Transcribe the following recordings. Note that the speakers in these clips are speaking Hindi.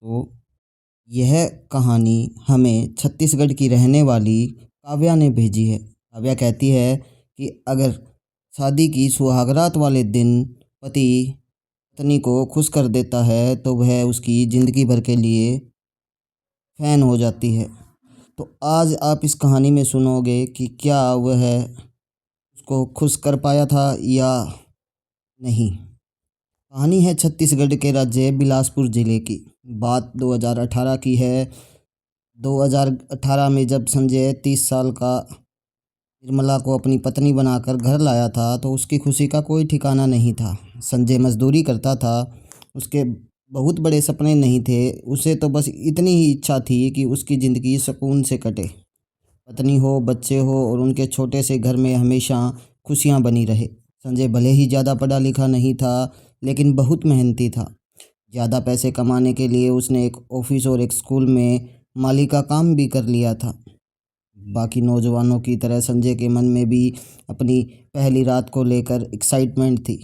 तो यह कहानी हमें छत्तीसगढ़ की रहने वाली काव्या ने भेजी है। काव्या कहती है कि अगर शादी की सुहागरात वाले दिन पति पत्नी को खुश कर देता है तो वह उसकी ज़िंदगी भर के लिए फ़ैन हो जाती है। तो आज आप इस कहानी में सुनोगे कि क्या वह उसको खुश कर पाया था या नहीं। कहानी है छत्तीसगढ़ के राज्य बिलासपुर ज़िले की। बात 2018 की है। 2018 में जब संजय 30 साल का निर्मला को अपनी पत्नी बनाकर घर लाया था तो उसकी खुशी का कोई ठिकाना नहीं था। संजय मजदूरी करता था। उसके बहुत बड़े सपने नहीं थे। उसे तो बस इतनी ही इच्छा थी कि उसकी ज़िंदगी सुकून से कटे, पत्नी हो, बच्चे हो और उनके छोटे से घर में हमेशा खुशियाँ बनी रहे। संजय भले ही ज़्यादा पढ़ा लिखा नहीं था लेकिन बहुत मेहनती था। ज़्यादा पैसे कमाने के लिए उसने एक ऑफिस और एक स्कूल में माली का काम भी कर लिया था। बाकी नौजवानों की तरह संजय के मन में भी अपनी पहली रात को लेकर एक्साइटमेंट थी।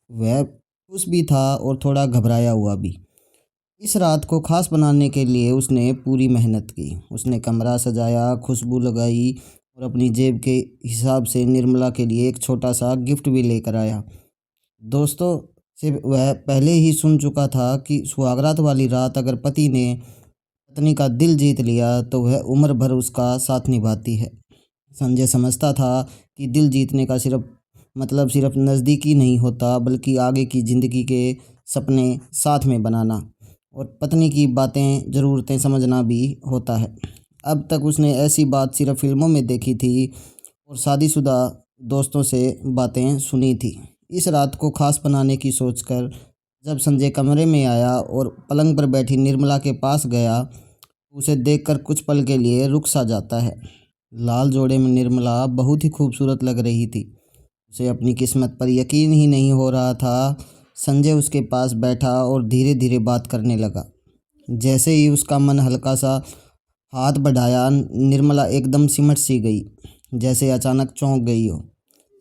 वह खुश भी था और थोड़ा घबराया हुआ भी। इस रात को खास बनाने के लिए उसने पूरी मेहनत की। उसने कमरा सजाया, खुशबू लगाई और अपनी जेब के हिसाब से निर्मला के लिए एक छोटा सा गिफ्ट भी लेकर आया। दोस्तों से वह पहले ही सुन चुका था कि सुहागरात वाली रात अगर पति ने पत्नी का दिल जीत लिया तो वह उम्र भर उसका साथ निभाती है। संजय समझता था कि दिल जीतने का सिर्फ नज़दीकी नहीं होता बल्कि आगे की ज़िंदगी के सपने साथ में बनाना और पत्नी की बातें ज़रूरतें समझना भी होता है। अब तक उसने ऐसी बात सिर्फ फिल्मों में देखी थी और शादीशुदा दोस्तों से बातें सुनी थी। इस रात को खास बनाने की सोचकर जब संजय कमरे में आया और पलंग पर बैठी निर्मला के पास गया, उसे देखकर कुछ पल के लिए रुक सा जाता है। लाल जोड़े में निर्मला बहुत ही खूबसूरत लग रही थी। उसे अपनी किस्मत पर यकीन ही नहीं हो रहा था। संजय उसके पास बैठा और धीरे धीरे बात करने लगा। जैसे ही उसका मन हल्का सा हाथ बढ़ाया, निर्मला एकदम सिमट सी गई, जैसे अचानक चौंक गई हो।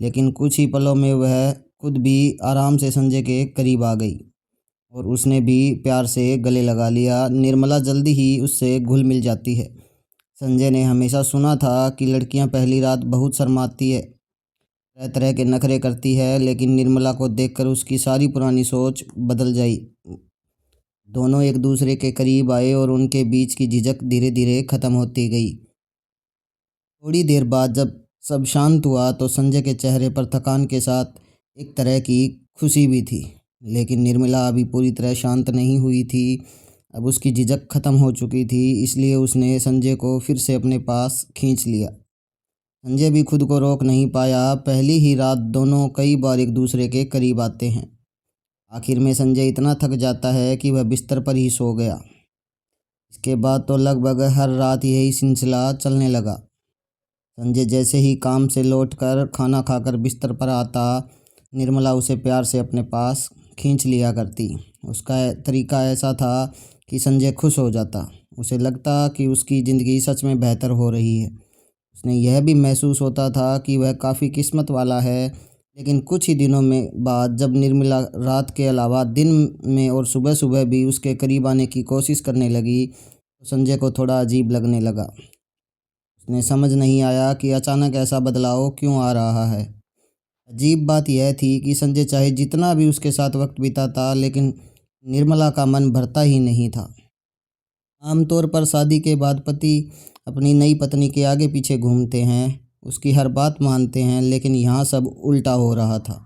लेकिन कुछ ही पलों में वह खुद भी आराम से संजय के करीब आ गई और उसने भी प्यार से गले लगा लिया। निर्मला जल्दी ही उससे घुल मिल जाती है। संजय ने हमेशा सुना था कि लड़कियां पहली रात बहुत शर्माती है, तरह तरह के नखरे करती है, लेकिन निर्मला को देखकर उसकी सारी पुरानी सोच बदल जाई। दोनों एक दूसरे के करीब आए और उनके बीच की झिझक धीरे धीरे ख़त्म होती गई। थोड़ी देर बाद जब सब शांत हुआ तो संजय के चेहरे पर थकान के साथ एक तरह की खुशी भी थी। लेकिन निर्मला अभी पूरी तरह शांत नहीं हुई थी। अब उसकी झिझक ख़त्म हो चुकी थी, इसलिए उसने संजय को फिर से अपने पास खींच लिया। संजय भी खुद को रोक नहीं पाया। पहली ही रात दोनों कई बार एक दूसरे के करीब आते हैं। आखिर में संजय इतना थक जाता है कि वह बिस्तर पर ही सो गया। इसके बाद तो लगभग हर रात यही सिलसिला चलने लगा। संजय जैसे ही काम से लौटकर खाना खाकर बिस्तर पर आता, निर्मला उसे प्यार से अपने पास खींच लिया करती। उसका तरीका ऐसा था कि संजय खुश हो जाता। उसे लगता कि उसकी ज़िंदगी सच में बेहतर हो रही है। उसने यह भी महसूस होता था कि वह काफ़ी किस्मत वाला है। लेकिन कुछ ही दिनों में बाद जब निर्मला रात के अलावा दिन में और सुबह सुबह भी उसके करीब आने की कोशिश करने लगी तो संजय को थोड़ा अजीब लगने लगा। उसने समझ नहीं आया कि अचानक ऐसा बदलाव क्यों आ रहा है। अजीब बात यह थी कि संजय चाहे जितना भी उसके साथ वक्त बिताता लेकिन निर्मला का मन भरता ही नहीं था। आमतौर पर शादी के बाद पति अपनी नई पत्नी के आगे पीछे घूमते हैं, उसकी हर बात मानते हैं, लेकिन यहाँ सब उल्टा हो रहा था।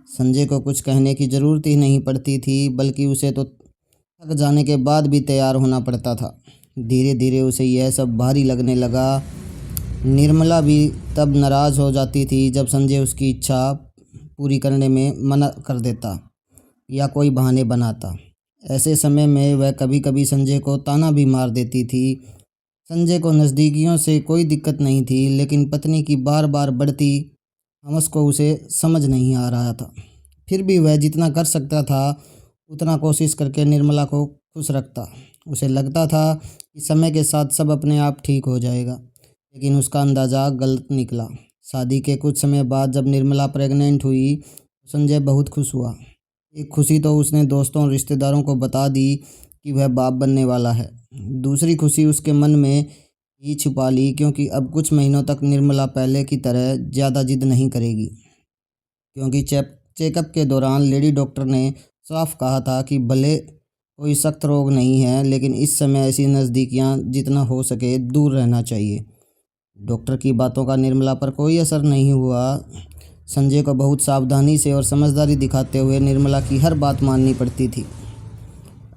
संजय को कुछ कहने की ज़रूरत ही नहीं पड़ती थी, बल्कि उसे तो थक जाने के बाद भी तैयार होना पड़ता था। धीरे धीरे उसे यह सब भारी लगने लगा। निर्मला भी तब नाराज़ हो जाती थी जब संजय उसकी इच्छा पूरी करने में मना कर देता या कोई बहाने बनाता। ऐसे समय में वह कभी कभी संजय को ताना भी मार देती थी। संजय को नज़दीकियों से कोई दिक्कत नहीं थी, लेकिन पत्नी की बार बार बढ़ती हमस को उसे समझ नहीं आ रहा था। फिर भी वह जितना कर सकता था उतना कोशिश करके निर्मला को खुश रखता। उसे लगता था कि समय के साथ सब अपने आप ठीक हो जाएगा, लेकिन उसका अंदाज़ा गलत निकला। शादी के कुछ समय बाद जब निर्मला प्रेग्नेंट हुई तो संजय बहुत खुश हुआ। एक खुशी तो उसने दोस्तों और रिश्तेदारों को बता दी, कि वह बाप बनने वाला है। दूसरी खुशी उसके मन में ही छुपा ली, क्योंकि अब कुछ महीनों तक निर्मला पहले की तरह ज़्यादा जिद नहीं करेगी। क्योंकि चेकअप के दौरान लेडी डॉक्टर ने साफ कहा था कि भले कोई सख्त रोग नहीं है, लेकिन इस समय ऐसी नज़दीकियां जितना हो सके दूर रहना चाहिए। डॉक्टर की बातों का निर्मला पर कोई असर नहीं हुआ। संजय को बहुत सावधानी से और समझदारी दिखाते हुए निर्मला की हर बात माननी पड़ती थी।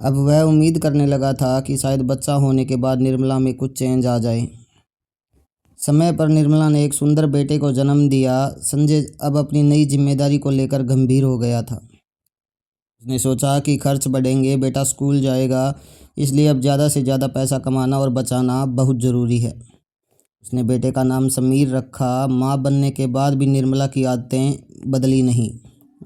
अब वह उम्मीद करने लगा था कि शायद बच्चा होने के बाद निर्मला में कुछ चेंज आ जाए। समय पर निर्मला ने एक सुंदर बेटे को जन्म दिया। संजय अब अपनी नई जिम्मेदारी को लेकर गंभीर हो गया था। उसने सोचा कि खर्च बढ़ेंगे, बेटा स्कूल जाएगा, इसलिए अब ज़्यादा से ज़्यादा पैसा कमाना और बचाना बहुत ज़रूरी है। उसने बेटे का नाम समीर रखा। माँ बनने के बाद भी निर्मला की आदतें बदली नहीं।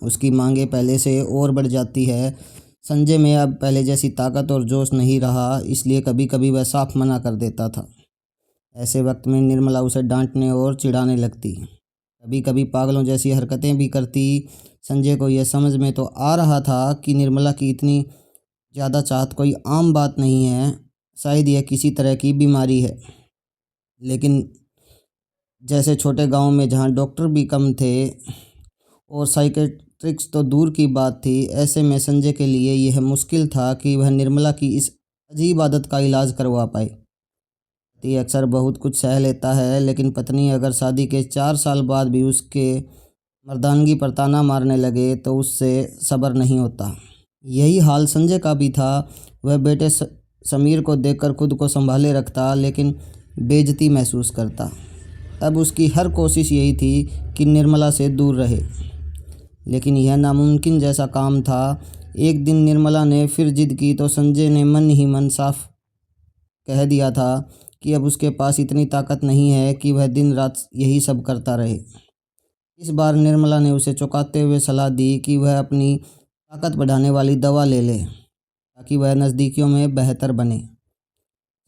उसकी मांगें पहले से और बढ़ जाती है। संजय में अब पहले जैसी ताकत और जोश नहीं रहा, इसलिए कभी कभी वह साफ मना कर देता था। ऐसे वक्त में निर्मला उसे डांटने और चिढ़ाने लगती, कभी कभी पागलों जैसी हरकतें भी करती। संजय को यह समझ में तो आ रहा था कि निर्मला की इतनी ज़्यादा चाहत कोई आम बात नहीं है, शायद यह किसी तरह की बीमारी है। लेकिन जैसे छोटे गांव में जहां डॉक्टर भी कम थे और साइकेट्रिक्स तो दूर की बात थी, ऐसे में संजय के लिए यह मुश्किल था कि वह निर्मला की इस अजीब आदत का इलाज करवा पाए। पति अक्सर बहुत कुछ सह लेता है, लेकिन पत्नी अगर शादी के 4 साल बाद भी उसके मर्दानगी पर ताना मारने लगे तो उससे सब्र नहीं होता। यही हाल संजय का भी था। वह बेटे समीर को देखकर खुद को संभाले रखता, लेकिन बेइज्जती महसूस करता। अब उसकी हर कोशिश यही थी कि निर्मला से दूर रहे, लेकिन यह नामुमकिन जैसा काम था। एक दिन निर्मला ने फिर जिद की तो संजय ने मन ही मन साफ कह दिया था कि अब उसके पास इतनी ताकत नहीं है कि वह दिन रात यही सब करता रहे। इस बार निर्मला ने उसे चौंकाते हुए सलाह दी कि वह अपनी ताकत बढ़ाने वाली दवा ले ले, ताकि वह नज़दीकियों में बेहतर बने।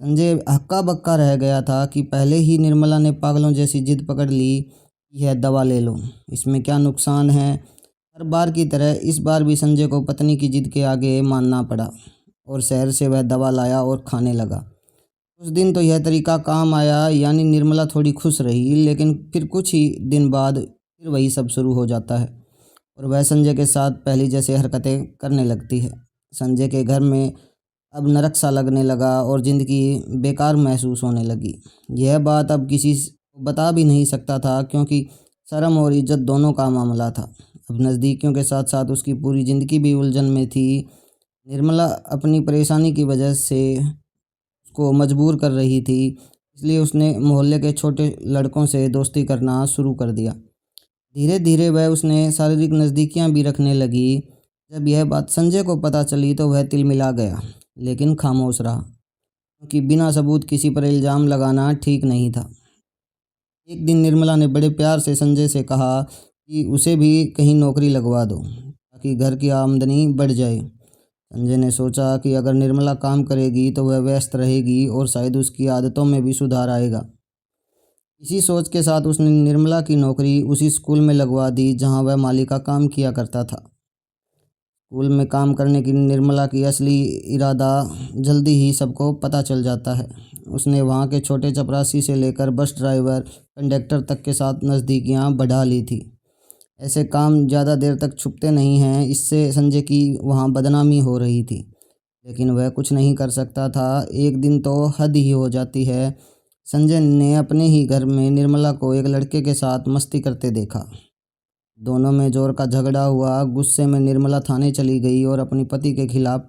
संजय हक्का बक्का रह गया था कि पहले ही निर्मला ने पागलों जैसी जिद पकड़ ली, यह दवा ले लो, इसमें क्या नुकसान है। हर बार की तरह इस बार भी संजय को पत्नी की जिद के आगे मानना पड़ा और शहर से वह दवा लाया और खाने लगा। उस दिन तो यह तरीका काम आया, यानी निर्मला थोड़ी खुश रही, लेकिन फिर कुछ ही दिन बाद फिर वही सब शुरू हो जाता है और वह संजय के साथ पहली जैसे हरकतें करने लगती है। संजय के घर में अब नरक सा लगने लगा और ज़िंदगी बेकार महसूस होने लगी। यह बात अब किसी को बता भी नहीं सकता था, क्योंकि शर्म और इज्जत दोनों का मामला था। अब नज़दीकियों के साथ साथ उसकी पूरी ज़िंदगी भी उलझन में थी। निर्मला अपनी परेशानी की वजह से उसको मजबूर कर रही थी, इसलिए उसने मोहल्ले के छोटे लड़कों से दोस्ती करना शुरू कर दिया। धीरे धीरे वह उसने शारीरिक नज़दीकियां भी रखने लगी। जब यह बात संजय को पता चली तो वह तिलमिला गया, लेकिन खामोश रहा, क्योंकि बिना सबूत किसी पर इल्ज़ाम लगाना ठीक नहीं था। एक दिन निर्मला ने बड़े प्यार से संजय से कहा कि उसे भी कहीं नौकरी लगवा दो, ताकि घर की आमदनी बढ़ जाए। संजय ने सोचा कि अगर निर्मला काम करेगी तो वह व्यस्त रहेगी और शायद उसकी आदतों में भी सुधार आएगा। इसी सोच के साथ उसने निर्मला की नौकरी उसी स्कूल में लगवा दी जहां वह माली का काम किया करता था। स्कूल में काम करने की निर्मला की असली इरादा जल्दी ही सबको पता चल जाता है। उसने वहाँ के छोटे चपरासी से लेकर बस ड्राइवर, कंडक्टर तक के साथ नज़दीकियाँ बढ़ा ली थी। ऐसे काम ज़्यादा देर तक छुपते नहीं हैं, इससे संजय की वहाँ बदनामी हो रही थी, लेकिन वह कुछ नहीं कर सकता था। एक दिन तो हद ही हो जाती है। संजय ने अपने ही घर में निर्मला को एक लड़के के साथ मस्ती करते देखा। दोनों में जोर का झगड़ा हुआ। गुस्से में निर्मला थाने चली गई और अपने पति के खिलाफ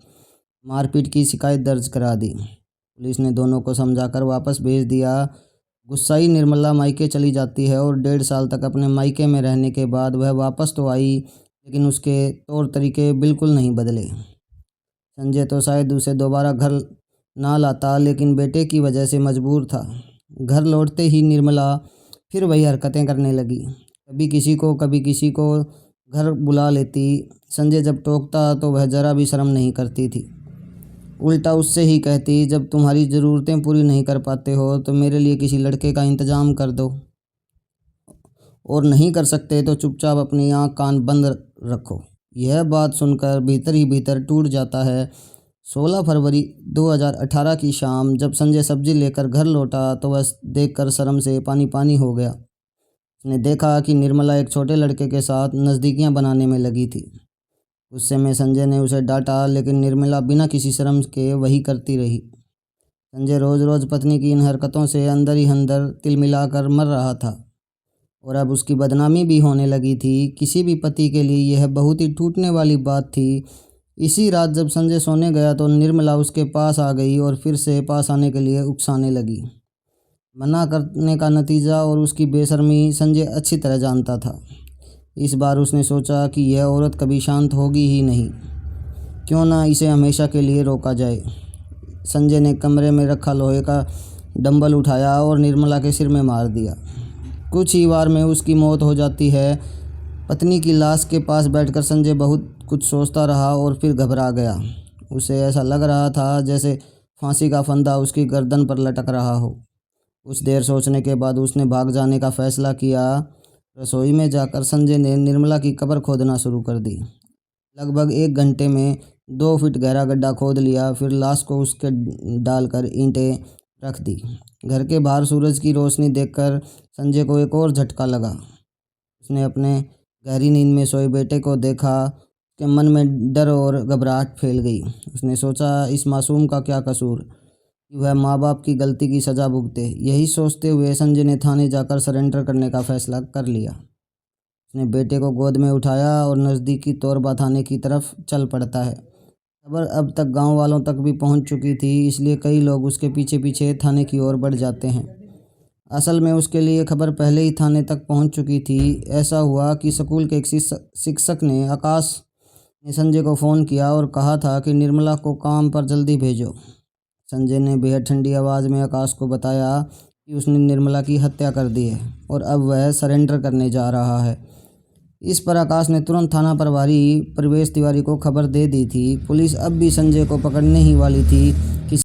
मारपीट की शिकायत दर्ज करा दी। पुलिस ने दोनों को समझाकर वापस भेज दिया। गुस्साई निर्मला मायके चली जाती है और 1.5 साल तक अपने मायके में रहने के बाद वह वापस तो आई, लेकिन उसके तौर तरीके बिल्कुल नहीं बदले। संजय तो शायद उसे दोबारा घर ना लाता, लेकिन बेटे की वजह से मजबूर था। घर लौटते ही निर्मला फिर वही हरकतें करने लगी, कभी किसी को घर बुला लेती। संजय जब टोकता तो वह ज़रा भी शर्म नहीं करती थी, उल्टा उससे ही कहती, जब तुम्हारी ज़रूरतें पूरी नहीं कर पाते हो तो मेरे लिए किसी लड़के का इंतज़ाम कर दो, और नहीं कर सकते तो चुपचाप अपनी आँख कान बंद रखो। यह बात सुनकर भीतर ही भीतर टूट जाता है। 16 फरवरी 2018 की शाम जब संजय सब्जी लेकर घर लौटा तो वह देखकर शर्म से पानी पानी हो गया। उसने देखा कि निर्मला एक छोटे लड़के के साथ नज़दीकियां बनाने में लगी थी। गुस्से में संजय ने उसे डांटा, लेकिन निर्मला बिना किसी शर्म के वही करती रही। संजय रोज़ रोज़ पत्नी की इन हरकतों से अंदर ही अंदर तिलमिलाकर मर रहा था और अब उसकी बदनामी भी होने लगी थी। किसी भी पति के लिए यह बहुत ही टूटने वाली बात थी। इसी रात जब संजय सोने गया तो निर्मला उसके पास आ गई और फिर से पास आने के लिए उकसाने लगी। मना करने का नतीजा और उसकी बेशर्मी संजय अच्छी तरह जानता था। इस बार उसने सोचा कि यह औरत कभी शांत होगी ही नहीं, क्यों ना इसे हमेशा के लिए रोका जाए। संजय ने कमरे में रखा लोहे का डंबल उठाया और निर्मला के सिर में मार दिया। कुछ ही वार में उसकी मौत हो जाती है। पत्नी की लाश के पास बैठकर संजय बहुत कुछ सोचता रहा और फिर घबरा गया। उसे ऐसा लग रहा था जैसे फांसी का फंदा उसकी गर्दन पर लटक रहा हो। कुछ देर सोचने के बाद उसने भाग जाने का फैसला किया। रसोई में जाकर संजय ने निर्मला की कब्र खोदना शुरू कर दी। लगभग 1 घंटे में 2 फीट गहरा गड्ढा खोद लिया। फिर लाश को उसके डालकर ईंटें रख दी। घर के बाहर सूरज की रोशनी देखकर संजय को एक और झटका लगा। उसने अपने गहरी नींद में सोए बेटे को देखा। उसके मन में डर और घबराहट फैल गई। उसने सोचा, इस मासूम का क्या कसूर कि वह माँ बाप की गलती की सज़ा भुगते। यही सोचते हुए संजय ने थाने जाकर सरेंडर करने का फैसला कर लिया। उसने बेटे को गोद में उठाया और नज़दीकी तोरबा थाने की तरफ चल पड़ता है। खबर अब तक गांव वालों तक भी पहुंच चुकी थी, इसलिए कई लोग उसके पीछे पीछे थाने की ओर बढ़ जाते हैं। असल में उसके लिए खबर पहले ही थाने तक पहुंच चुकी थी। ऐसा हुआ कि स्कूल के एक शिक्षक ने आकाश ने संजय को फ़ोन किया और कहा था कि निर्मला को काम पर जल्दी भेजो। संजय ने बेहद ठंडी आवाज़ में आकाश को बताया कि उसने निर्मला की हत्या कर दी है और अब वह सरेंडर करने जा रहा है। इस पर आकाश ने तुरंत थाना प्रभारी प्रवेश तिवारी को खबर दे दी थी। पुलिस अब भी संजय को पकड़ने ही वाली थी कि